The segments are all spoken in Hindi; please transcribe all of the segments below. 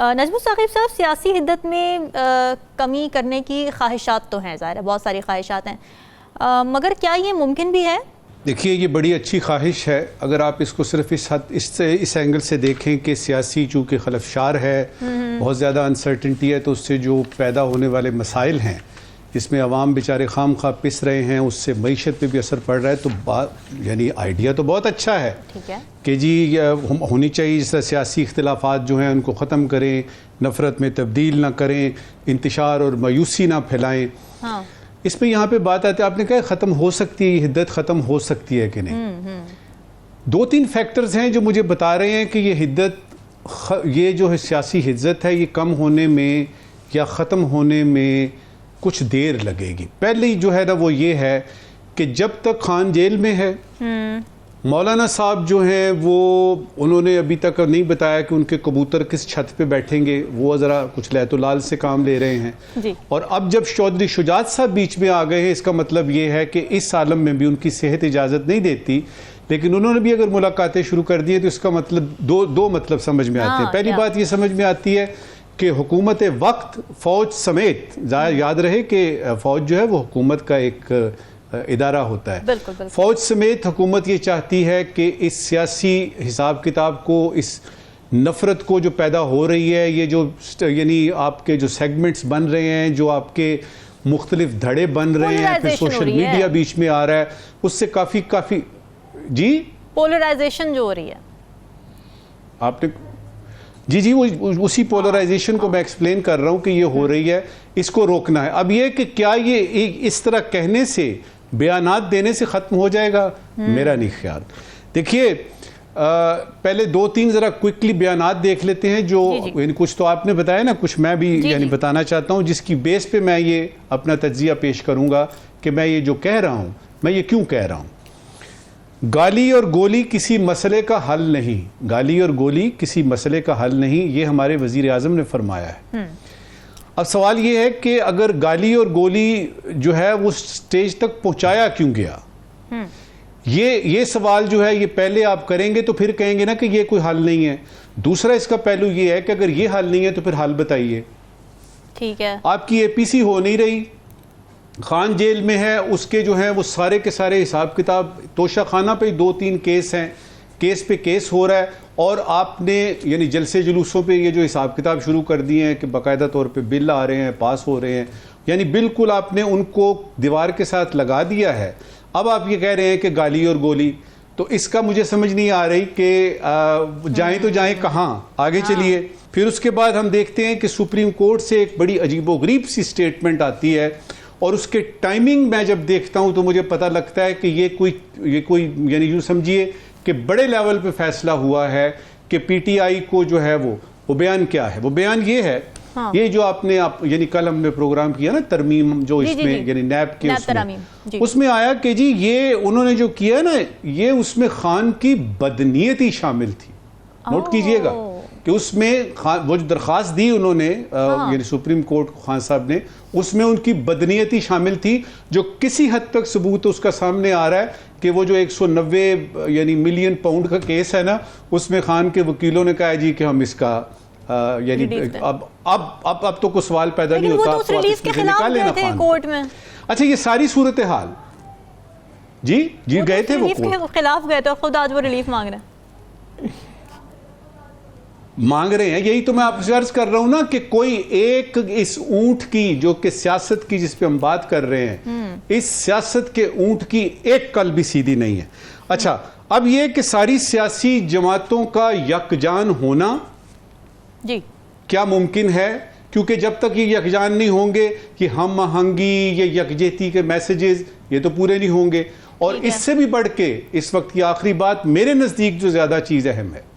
नजमुल साकिब साहब, सियासी हिद्दत में कमी करने की ख्वाहिशात तो हैं, ज़ाहिर है बहुत सारी ख्वाहिशात हैं, मगर क्या ये मुमकिन भी है? देखिए, ये बड़ी अच्छी ख्वाहिश है अगर आप इसको सिर्फ इस एंगल से देखें कि सियासी चूँकि खलफशार है, बहुत ज़्यादा अनसर्टिनटी है, तो उससे जो पैदा होने वाले मसाइल हैं जिसमें अवाम बेचारे खाम खा पिस रहे हैं, उससे मईशत पे भी असर पड़ रहा है। तो बात यानी आइडिया तो बहुत अच्छा है, ठीक है कि जी होनी चाहिए जैसे सियासी इख्तिलाफात जो हैं उनको ख़त्म करें, नफ़रत में तब्दील ना करें, इंतशार और मायूसी ना फैलाएं। हाँ। इसमें यहाँ पे बात आती है, आपने कहा ख़त्म हो सकती है, ये हिद्दत ख़त्म हो सकती है कि नहीं। दो तीन फैक्टर्स हैं जो मुझे बता रहे हैं कि ये हिद्दत, ये जो है सियासी हिद्दत है, ये कम होने में या ख़त्म होने में कुछ देर लगेगी। पहले जो है ना वो ये है कि जब तक खान जेल में है, मौलाना साहब जो हैं वो उन्होंने अभी तक नहीं बताया कि उनके कबूतर किस छत पे बैठेंगे, वो ज़रा कुछ लैतुलाल से काम ले रहे हैं जी। और अब जब चौधरी शुजात साहब बीच में आ गए हैं, इसका मतलब ये है कि इस आलम में भी उनकी सेहत इजाज़त नहीं देती, लेकिन उन्होंने भी अगर मुलाकातें शुरू कर दी है तो इसका मतलब दो मतलब समझ में आते हैं। पहली बात ये समझ में आती है कि हुकूमत वक्त फ़ौज समेत, याद रहे कि फ़ौज जो है वो हुकूमत का एक इदारा होता है, बिल्कुल, बिल्कुल। फ़ौज समेत हुकूमत ये चाहती है कि इस सियासी हिसाब किताब को, इस नफ़रत को जो पैदा हो रही है, ये जो यानी आपके जो सेगमेंट्स बन रहे हैं, जो आपके मुख्तलिफ धड़े बन रहे हैं, फिर सोशल मीडिया बीच में आ रहा है, उससे काफ़ी जी पोलराइजेशन जो हो रही है, आपने जी वो उसी पोलराइजेशन को मैं एक्सप्लेन कर रहा हूँ कि ये हो रही है, इसको रोकना है। अब ये कि क्या ये इस तरह कहने से, बयानात देने से ख़त्म हो जाएगा, मेरा नहीं ख्याल। देखिए पहले दो तीन ज़रा क्विकली बयानात देख लेते हैं जो यानी कुछ तो आपने बताया ना, कुछ मैं भी यानी बताना चाहता हूँ, जिसकी बेस पे मैं ये अपना तज्जिया पेश करूँगा कि मैं ये जो कह रहा हूँ मैं ये क्यों कह रहा हूँ। गाली और गोली किसी मसले का हल नहीं, गाली और गोली किसी मसले का हल नहीं, ये हमारे वज़ीर आज़म ने फरमाया है। अब सवाल ये है कि अगर गाली और गोली जो है वो स्टेज तक पहुंचाया क्यों गया, ये सवाल जो है ये पहले आप करेंगे तो फिर कहेंगे ना कि ये कोई हल नहीं है। दूसरा इसका पहलू ये है कि अगर ये हल नहीं है तो फिर हल बताइए। ठीक है, आपकी APC हो नहीं रही, खान जेल में है, उसके जो हैं वो सारे के सारे हिसाब किताब, तोशा खाना पे 2-3 केस हैं, केस पे केस हो रहा है, और आपने यानी जलसे जुलूसों पे ये जो हिसाब किताब शुरू कर दिए हैं कि बाकायदा तौर पे बिल आ रहे हैं, पास हो रहे हैं, यानी बिल्कुल आपने उनको दीवार के साथ लगा दिया है। अब आप ये कह रहे हैं कि गाली और गोली, तो इसका मुझे समझ नहीं आ रही कि जाएं तो जाएं कहाँ, आगे चलिए। फिर उसके बाद हम देखते हैं कि सुप्रीम कोर्ट से एक बड़ी अजीबोगरीब सी स्टेटमेंट आती है, और उसके टाइमिंग मैं जब देखता हूं तो मुझे पता लगता है कि ये कोई यानी यूँ समझिए कि बड़े लेवल पे फैसला हुआ है कि PTI को जो है वो बयान क्या है, वो बयान ये है, हाँ। ये जो आपने यानी कल हमने प्रोग्राम किया ना तरमीम जो इसमें यानी नैब के उसमें आया कि जी ये उन्होंने जो किया ना, ये उसमें खान की बदनीयती शामिल थी। नोट कीजिएगा कि उसमें वो जो दरख्वास्त दी उन्होंने यानी सुप्रीम कोर्ट को खान साहब ने, उसमें उनकी बदनीयती शामिल थी, जो किसी हद तक सबूत उसका सामने आ रहा है कि वो जो 190 यानी मिलियन पाउंड का केस है ना, उसमें खान के वकीलों ने कहा जी कि हम इसका यानी अब तो कोई सवाल पैदा नहीं होता, वो तो रिलीज के खिलाफ गए थे कोर्ट में। अच्छा, ये सारी सूरत हाल जी गए थे, वो खिलाफ गए थे, खुद आज वो रिलीफ मांग रहे हैं। यही तो मैं आपसे अर्ज कर रहा हूं ना कि कोई एक इस ऊंट की जो कि सियासत की जिस पे हम बात कर रहे हैं, इस सियासत के ऊंट की एक कल भी सीधी नहीं है। अच्छा, अब ये कि सारी सियासी जमातों का यकजान होना जी क्या मुमकिन है, क्योंकि जब तक ये यकजान नहीं होंगे कि हम आहंगी, ये यकजहती के मैसेजेस ये तो पूरे नहीं होंगे। और इससे भी बढ़ के इस वक्त की आखिरी बात मेरे नजदीक जो ज्यादा चीज अहम है,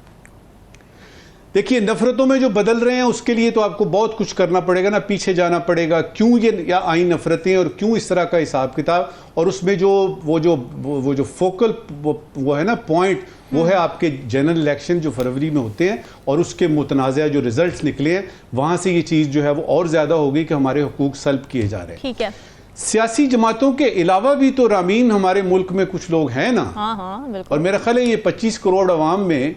देखिए नफरतों में जो बदल रहे हैं उसके लिए तो आपको बहुत कुछ करना पड़ेगा ना, पीछे जाना पड़ेगा, क्यों ये या आई नफरतें और क्यों इस तरह का हिसाब किताब, और उसमें जो वो जो फोकल वो है ना पॉइंट, वो है आपके जनरल इलेक्शन जो फरवरी में होते हैं, और उसके मुतनाज़ा जो रिजल्ट्स निकले हैं, वहां से ये चीज़ जो है वो और ज़्यादा होगी कि हमारे हुकूक सल्ब किए जा रहे हैं। ठीक है, सियासी जमातों के अलावा भी तो रामीन हमारे मुल्क में कुछ लोग हैं ना, और मेरा ख्याल है ये 25 करोड़ अवाम में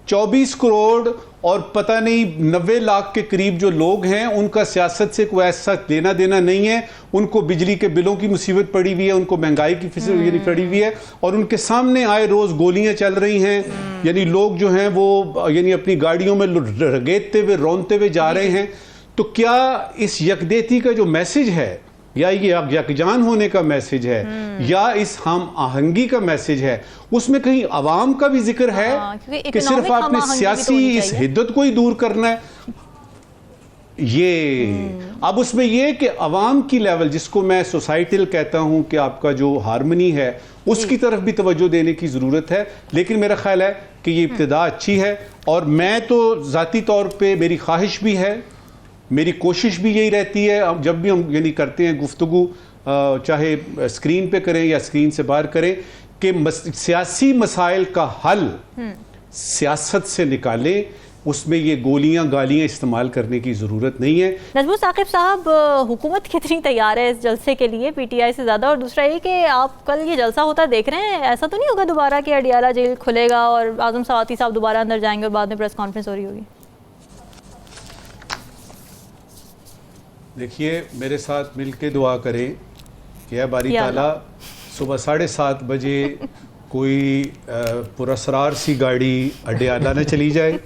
24 करोड़ और पता नहीं 90 लाख के करीब जो लोग हैं उनका सियासत से कोई ऐसा लेना देना नहीं है। उनको बिजली के बिलों की मुसीबत पड़ी हुई है, उनको महंगाई की फिसलन पड़ी हुई है, और उनके सामने आए रोज गोलियां चल रही हैं। यानी लोग जो हैं वो यानी अपनी गाड़ियों में रगेदते हुए रोनते हुए जा रहे हैं। तो क्या इस यकदेती का जो मैसेज है, या ये यकजान होने का मैसेज है, या इस हम आहंगी का मैसेज है, उसमें कहीं आवाम का भी जिक्र है कि सिर्फ आपने सियासी इस हिद्दत को ही दूर करना है? ये अब उसमें ये कि आवाम की लेवल, जिसको मैं सोसाइटल कहता हूं कि आपका जो हारमनी है, उसकी तरफ भी तवज्जो देने की ज़रूरत है। लेकिन मेरा ख्याल है कि ये इब्तिदा अच्छी है, और मैं तो ज़ाती तौर पे मेरी ख्वाहिश भी है, मेरी कोशिश भी यही रहती है, अब जब भी हम यानी करते हैं गुफ्तगू, चाहे स्क्रीन पे करें या स्क्रीन से बाहर करें, कि सियासी मसाइल का हल सियासत से निकालें, उसमें ये गोलियां गालियां इस्तेमाल करने की ज़रूरत नहीं है। नजमुल साकिब साहब, हुकूमत कितनी तैयार है इस जलसे के लिए पीटीआई से ज़्यादा? और दूसरा ये कि आप कल ये जलसा होता देख रहे हैं, ऐसा तो नहीं होगा दोबारा कि अडियाला जेल खुलेगा और आज़म सवाती साहब दोबारा अंदर जाएंगे और बाद में प्रेस कॉन्फ्रेंस हो रही होगी? देखिए, मेरे साथ मिलके दुआ करें कि या बारी ताला सुबह 7:30 बजे कोई पुरस्रार सी गाड़ी अडियाला न चली जाए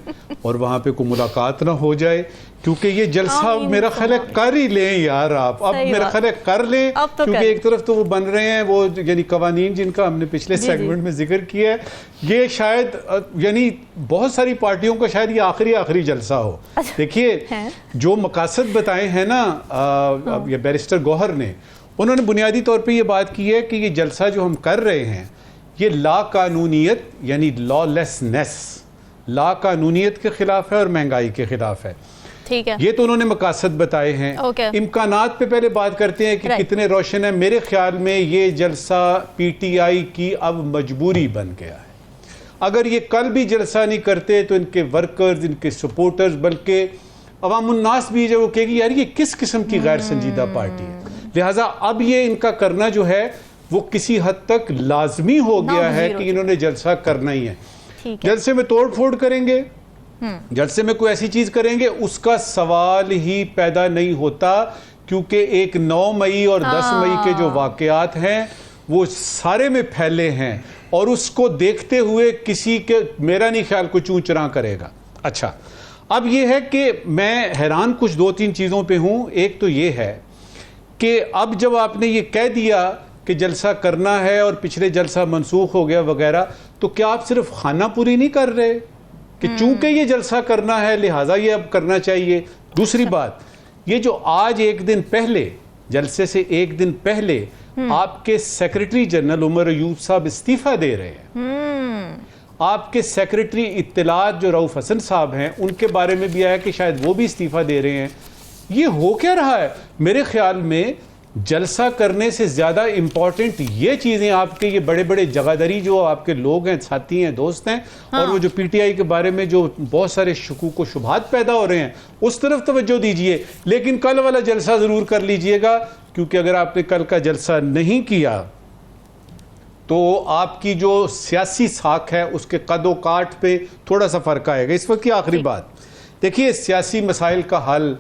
और वहाँ पे कोई मुलाकात ना हो जाए, क्योंकि ये जलसा मेरा ख्याल है कर ही लें यार आप, अब मेरा ख्याल है कर लें, तो क्योंकि एक तरफ तो वो बन रहे हैं वो यानी कवानीन जिनका हमने पिछले सेगमेंट में जिक्र किया है, ये शायद यानी बहुत सारी पार्टियों का शायद ये आखिरी जलसा हो। देखिए, जो मकासद बताए हैं ना ये बैरिस्टर गौहर ने, उन्होंने बुनियादी तौर पर ये बात की है कि ये जलसा जो हम कर रहे हैं ये लाकानूनियत यानी लॉलेसनेस, लाकानूनियत के खिलाफ है और महंगाई के खिलाफ है। ठीक है, ये तो उन्होंने मकासद बताए हैं। इम्कानात पे पहले बात करते हैं कि कितने रोशन है। मेरे ख्याल में ये जलसा पीटीआई की अब मजबूरी बन गया है। अगर ये कल भी जलसा नहीं करते तो इनके वर्कर्स, इनके सपोर्टर्स, बल्कि अवामुन्नास भी जो वो कहेगी यार ये किस किस्म की गैर संजीदा पार्टी है। लिहाजा अब ये इनका करना जो है वो किसी हद तक लाजमी हो गया है कि इन्होंने जलसा करना ही है। जलसे में तोड़ फोड़ करेंगे, जलसे में कोई ऐसी चीज करेंगे उसका सवाल ही पैदा नहीं होता, क्योंकि एक 9 मई और 10 मई के जो वाकयात हैं वो सारे में फैले हैं, और उसको देखते हुए किसी के मेरा नहीं ख्याल को चूं चरा करेगा। अच्छा, अब ये है कि मैं हैरान कुछ 2-3 चीजों पे हूं। एक तो ये है कि अब जब आपने ये कह दिया कि जलसा करना है और पिछले जलसा मनसूख हो गया वगैरह, तो क्या आप सिर्फ खाना पूरी नहीं कर रहे कि चूंकि ये जलसा करना है लिहाजा ये अब करना चाहिए? दूसरी बात, ये जो आज एक दिन पहले जलसे से एक दिन पहले आपके सेक्रेटरी जनरल उमर अयूब साहब इस्तीफा दे रहे हैं, आपके सेक्रेटरी इत्तलात जो रऊफ हसन साहब हैं उनके बारे में भी आया कि शायद वो भी इस्तीफा दे रहे हैं। ये हो क्या रहा है? मेरे ख्याल में जलसा करने से ज़्यादा इम्पॉर्टेंट ये चीज़ें आपके ये बड़े बड़े जगादरी जो आपके लोग हैं, साथी हैं, दोस्त हैं, और वो जो पीटीआई के बारे में जो बहुत सारे शकूक व शुबहात पैदा हो रहे हैं उस तरफ तवज्जो दीजिए। लेकिन कल वाला जलसा ज़रूर कर लीजिएगा, क्योंकि अगर आपने कल का जलसा नहीं किया तो आपकी जो सियासी साख है उसके कदो काट पे थोड़ा सा फ़र्क आएगा। इस वक्त की आखिरी बात, देखिए, सियासी मसाइल का हल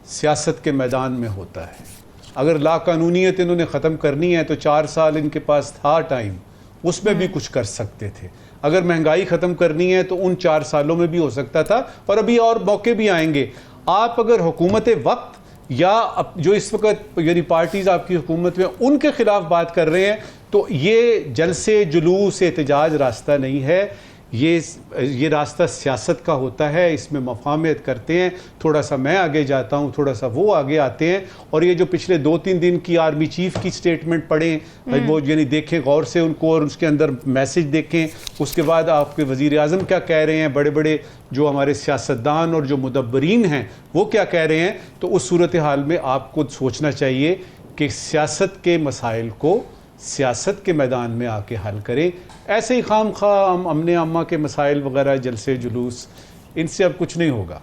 सियासत के मैदान में होता है। अगर लाकानूनियत इन्होंने ख़त्म करनी है तो 4 साल इनके पास था टाइम, उसमें भी कुछ कर सकते थे। अगर महंगाई ख़त्म करनी है तो उन 4 सालों में भी हो सकता था, और अभी और मौके भी आएंगे। आप अगर हुकूमत वक्त या जो इस वक्त यानी पार्टीज़ आपकी हुकूमत में उनके ख़िलाफ़ बात कर रहे हैं, तो ये जलसे जुलूस एहतजाज रास्ता नहीं है। ये रास्ता सियासत का होता है, इसमें मफाहमत करते हैं, थोड़ा सा मैं आगे जाता हूँ, थोड़ा सा वो आगे आते हैं। और ये जो पिछले 2-3 दिन की आर्मी चीफ की स्टेटमेंट पढ़ें, वो यानी देखें गौर से उनको, और उसके अंदर मैसेज देखें। उसके बाद आपके वज़ीर आज़म क्या कह रहे हैं, बड़े बड़े जो हमारे सियासतदान और जो मुदब्बरीन हैं वो क्या कह रहे हैं, तो उस सूरत हाल में आपको सोचना चाहिए कि सियासत के मसाइल को सियासत के मैदान में आके हल करें। ऐसे ही खाम खा अमने अम्मा के मसाइल वगैरह, जलसे जुलूस, इनसे अब कुछ नहीं होगा।